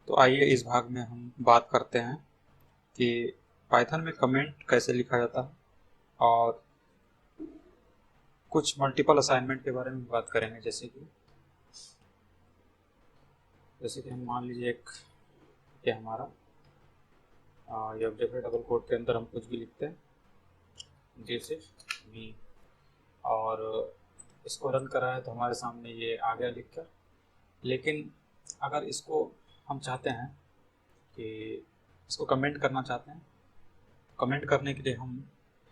तो आइए इस भाग में हम बात करते हैं कि पाइथन में कमेंट कैसे लिखा जाता है और कुछ मल्टीपल असाइनमेंट के बारे में बात करेंगे। जैसे कि हम मान लीजिए ये हमारा ये ऑब्जेक्ट है, डबल कोट के अंदर हम कुछ भी लिखते हैं जैसे भी, और इसको रन करा है तो हमारे सामने ये आ गया लिख कर। लेकिन अगर इसको हम चाहते हैं कि इसको कमेंट करना चाहते हैं, कमेंट करने के लिए हम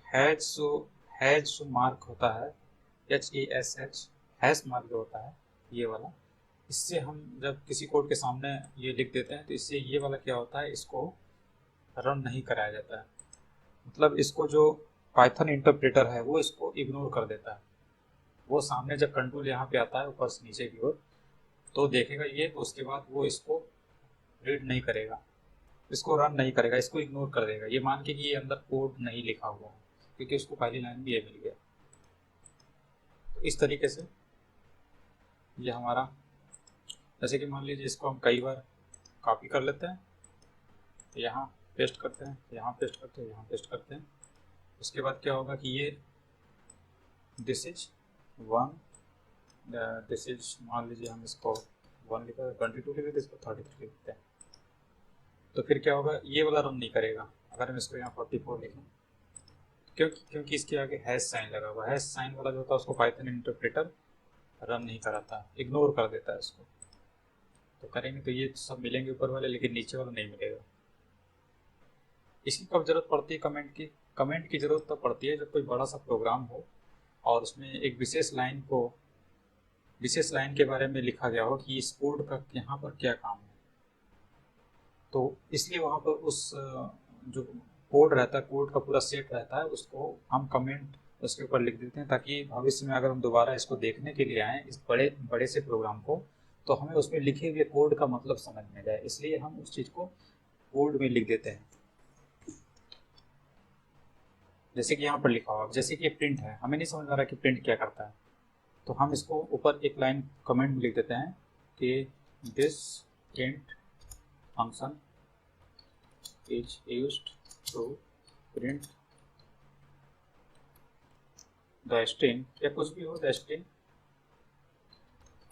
हैज जो मार्क होता है, HASH हैश मार्क जो होता है ये वाला, इससे हम जब किसी कोड के सामने ये लिख देते हैं तो इससे ये वाला क्या होता है, इसको रन नहीं कराया जाता है। मतलब इसको जो पाइथन इंटरप्रेटर है वो इसको इग्नोर कर देता है। वो सामने जब कंट्रोल यहाँ पे आता है ऊपर से नीचे की ओर तो देखेगा ये, तो उसके बाद वो इसको रीड नहीं करेगा, इसको रन नहीं करेगा, इसको इग्नोर कर देगा। ये मान के कि ये अंदर कोड नहीं लिखा हुआ है क्योंकि उसको पहली लाइन में ये मिल गया। तो इस तरीके से ये हमारा, जैसे कि मान लीजिए इसको हम कई बार कॉपी कर लेते हैं, यहाँ पेस्ट करते हैं, यहाँ पेस्ट करते हैं, यहाँ पेस्ट करते हैं। उसके बाद क्या होगा कि ये this is one, this is, मान लीजिए हम इसको 1 लिखा, 22 लिख देते, इसको 33 लिख देते हैं। तो फिर क्या होगा, ये वाला रन नहीं करेगा अगर हम इसको यहाँ 44 लिखें, क्योंकि इसके आगे हैश साइन लगा हुआ है। हैश साइन वाला जो होता है उसको पाइथन इंटरप्रेटर रन नहीं कराता, इग्नोर कर देता है इसको। तो करेंगे तो ये सब मिलेंगे ऊपर वाले, लेकिन नीचे वाला नहीं मिलेगा। इसकी कब जरूरत पड़ती है कमेंट की? कमेंट की जरूरत तब पड़ती है जब कोई बड़ा सा प्रोग्राम हो और उसमें एक विशेष लाइन के बारे में लिखा गया हो कि इस कोड का यहाँ पर क्या काम है। तो इसलिए वहाँ पर उस जो कोड रहता है, कोड का पूरा सेट रहता है, उसको हम कमेंट उसके ऊपर लिख देते हैं ताकि भविष्य में अगर हम दोबारा इसको देखने के लिए आएँ इस बड़े बड़े से प्रोग्राम को, तो हमें उसमें लिखे हुए कोड का मतलब समझ में जाए, इसलिए हम उस चीज़ को कोड में लिख देते हैं। जैसे कि यहाँ पर लिखा हुआ, जैसे कि प्रिंट है, हमें नहीं समझ आ रहा कि प्रिंट क्या करता है, तो हम इसको ऊपर एक लाइन कमेंट में लिख देते हैं कि this print function is used to print the string, या कुछ भी हो, the string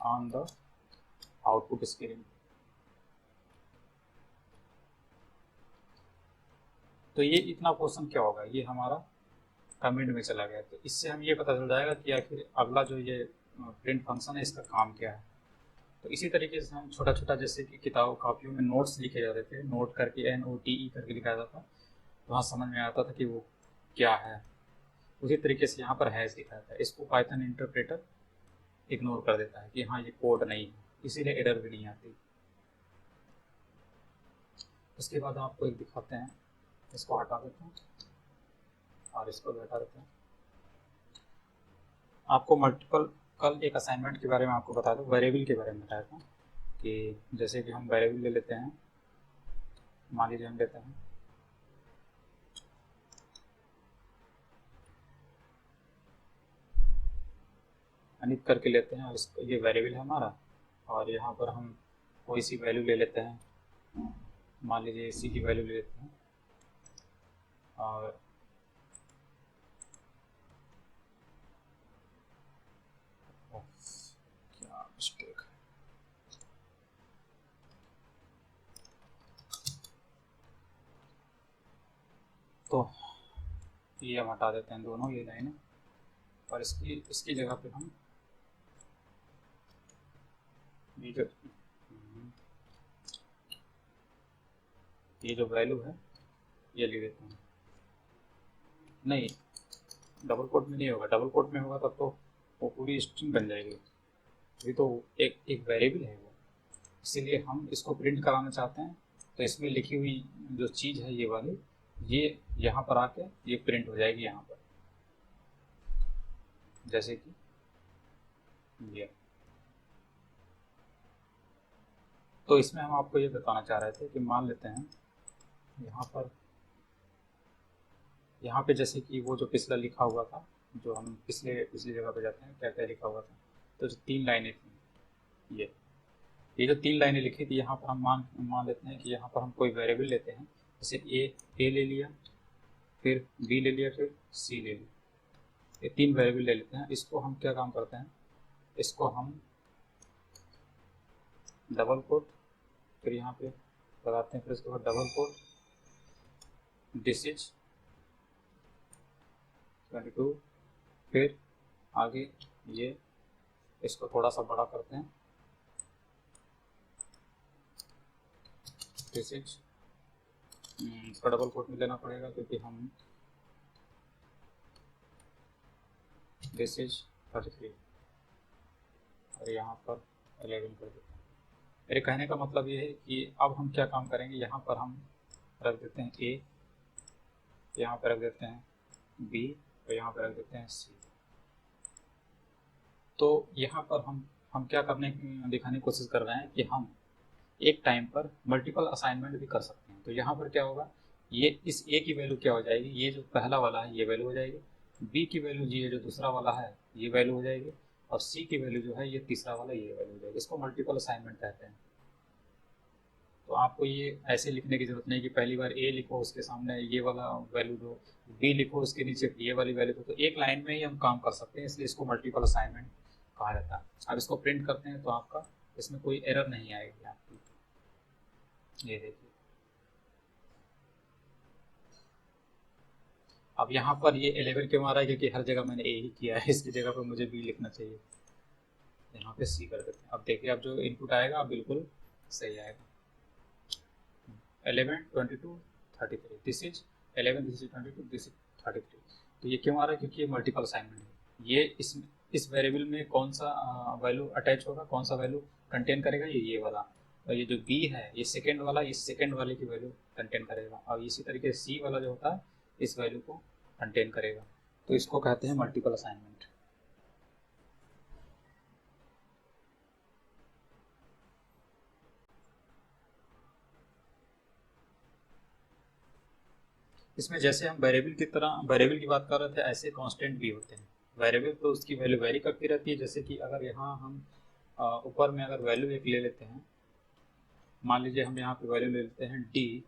on the output screen. तो ये इतना पोर्शन क्या होगा, ये हमारा कमेंट में चला गया। तो इससे हम ये पता चल जाएगा कि आखिर अगला जो ये प्रिंट फंक्शन है इसका काम क्या है। तो इसी तरीके से हम छोटा छोटा, जैसे कि किताब कापियों में नोट्स लिखे जाते थे, नोट करके NOTE करके लिखा जाता था, वहाँ समझ में आता था कि वो क्या है। उसी तरीके से यहाँ पर हैश लिखा जाता है, इसको पाइथन इंटरप्रेटर इग्नोर कर देता है कि हाँ ये कोड नहीं है, इसीलिए एरर भी नहीं आती। उसके बाद आपको एक दिखाते हैं, इसको हटा देते हैं और इसको भी हटा देते हैं। आपको मल्टीपल, कल एक असाइनमेंट के बारे में आपको बता दूं, वेरिएबल के बारे में बताया था कि जैसे कि हम वेरिएबल ले लेते हैं, मान लीजिए हम लेते हैं अनित करके लेते हैं, और इसको ये वेरिएबल है हमारा, और यहाँ पर हम कोई सी वैल्यू ले लेते हैं, मान लीजिए इसी की वैल्यू ले लेते हैं, और क्या मिस्टेक है, तो ये हम हटा देते हैं दोनों ये लाइनें, और इसकी जगह पे हम ये जो वैल्यू है ये ले लेते हैं। नहीं, डबल कोट में नहीं होगा, डबल कोट में होगा तब तो वो पूरी स्ट्रिंग बन जाएगी। अभी तो एक वेरिएबल है वो, इसीलिए हम इसको प्रिंट कराना चाहते हैं। तो इसमें लिखी हुई जो चीज़ है ये वाली, ये यहाँ पर आके ये प्रिंट हो जाएगी यहाँ पर, जैसे कि ये। तो इसमें हम आपको ये बताना चाह रहे थे कि मान लेते हैं यहाँ पे जैसे कि वो जो पिछला लिखा हुआ था, जो हम पिछली जगह पे जाते हैं क्या क्या लिखा हुआ था, तो जो 3 लाइनें थी ये, ये जो 3 लाइनें लिखी थी यहाँ पर हम मान लेते हैं कि यहाँ पर हम कोई वेरिएबल लेते हैं, जैसे ए ले लिया, फिर बी ले लिया, फिर सी ले लिया, ये 3 वेरिएबल ले लेते हैं। इसको हम क्या काम करते हैं, इसको हम डबल कोट, फिर यहाँ पे लगाते हैं, फिर उसके बाद डबल कोट, दिस इज 22, फिर आगे ये इसको थोड़ा सा बड़ा करते हैं, दिस इज, इसका डबल कोट में लेना पड़ेगा क्योंकि हम दिस इज 33 और यहाँ पर 11 कर देते हैं। मेरे कहने का मतलब ये है कि अब हम क्या काम करेंगे, यहाँ पर हम रख देते हैं ए, यहाँ पर रख देते हैं बी और यहाँ पर रख देते हैं सी। तो यहाँ पर हम क्या दिखाने की कोशिश कर रहे हैं कि हम एक टाइम पर मल्टीपल असाइनमेंट भी कर सकते हैं। तो यहाँ पर क्या होगा, ये इस ए की वैल्यू क्या हो जाएगी, ये जो पहला वाला है ये वैल्यू हो जाएगी, बी की वैल्यू ये जो दूसरा वाला है ये वैल्यू हो जाएगी, और सी की वैल्यू जो है ये तीसरा वाला ये वैल्यू हो जाएगी। इसको मल्टीपल असाइनमेंट कहते हैं। तो आपको ये ऐसे लिखने की जरूरत नहीं कि पहली बार ए लिखो उसके सामने ये वाला वैल्यू दो, बी लिखो उसके नीचे ये वाली वैल्यू दो। तो एक लाइन में ही हम काम कर सकते हैं, इसलिए इसको मल्टीपल असाइनमेंट कहा जाता है। अब इसको प्रिंट करते हैं तो आपका इसमें कोई एरर नहीं आएगी आपकी, ये देखिए। अब यहाँ पर ये 11 क्यों आ रहा है, क्योंकि हर जगह मैंने ए ही किया है, इसकी जगह पर मुझे बी लिखना चाहिए, यहाँ पे सी कर देते हैं। अब देखिए अब जो इनपुट आएगा बिल्कुल सही आएगा, 11 22 33, this is 11, this is 22, this is 33। तो ये क्यों आ रहा है, क्योंकि ये मल्टीपल असाइनमेंट है। ये इस वेरिएबल में कौन सा वैल्यू अटैच होगा, कौन सा वैल्यू कंटेन करेगा, ये वाला, और ये जो बी है ये सेकेंड वाला, इस सेकेंड वाले की वैल्यू कंटेन करेगा, और इसी तरीके से सी वाला जो होता है इस वैल्यू को कंटेन करेगा। तो इसको कहते हैं मल्टीपल असाइनमेंट। इसमें जैसे हम वेरिएबल की बात कर रहे थे, ऐसे कांस्टेंट भी होते हैं। वेरिएबल तो उसकी वैल्यू वेरी करती रहती है, जैसे कि अगर यहाँ हम ऊपर में अगर वैल्यू एक ले लेते हैं, मान लीजिए हम यहाँ पे वैल्यू ले लेते हैं डी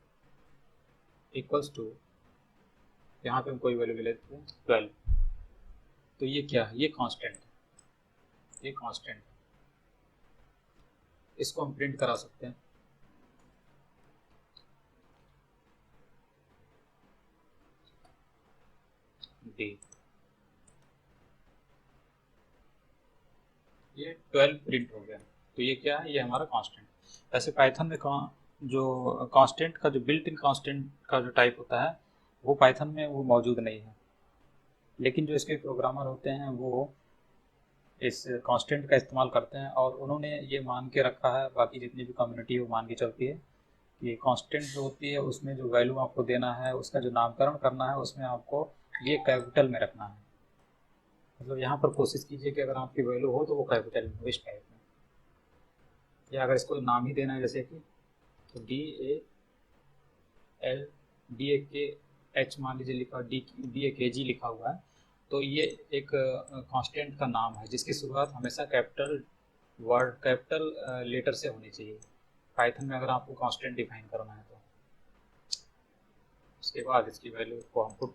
इक्वल्स टू, यहाँ पे हम कोई वैल्यू ले लेते हैं 12, तो ये क्या है, ये कांस्टेंट है, ये कांस्टेंट, इसको हम प्रिंट करा सकते हैं, डी, ये 12 प्रिंट हो गया। तो ये क्या है, ये हमारा कांस्टेंट। वैसे पाइथन में जो कांस्टेंट का जो बिल्ट इन कांस्टेंट का जो टाइप होता है वो पाइथन में वो मौजूद नहीं है, लेकिन जो इसके प्रोग्रामर होते हैं वो इस कांस्टेंट का इस्तेमाल करते हैं, और उन्होंने ये मान के रखा है, बाकी जितनी भी कम्युनिटी है वो मान के चलती है कि कांस्टेंट जो होती है उसमें जो वैल्यू आपको देना है, उसका जो नामकरण करना है उसमें आपको ये कैपिटल में रखना है। मतलब यहाँ पर कोशिश कीजिए कि अगर आपकी वैल्यू हो तो वो कैपिटल में हो, इस टाइप में। या अगर इसको नाम ही देना है जैसे कि तो DAL DAKH मान लीजिए लिखा, DAKG लिखा हुआ है, तो ये एक कांस्टेंट का नाम है जिसकी शुरुआत हमेशा कैपिटल लेटर से होनी चाहिए पाइथन में, अगर आपको कांस्टेंट डिफाइन करना है तो। उसके बाद इसकी वैल्यू को हम पुट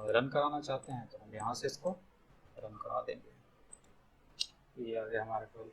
रन कराना चाहते हैं तो हम यहाँ से इसको रन करा देंगे। ये आ गया हमारा टूल।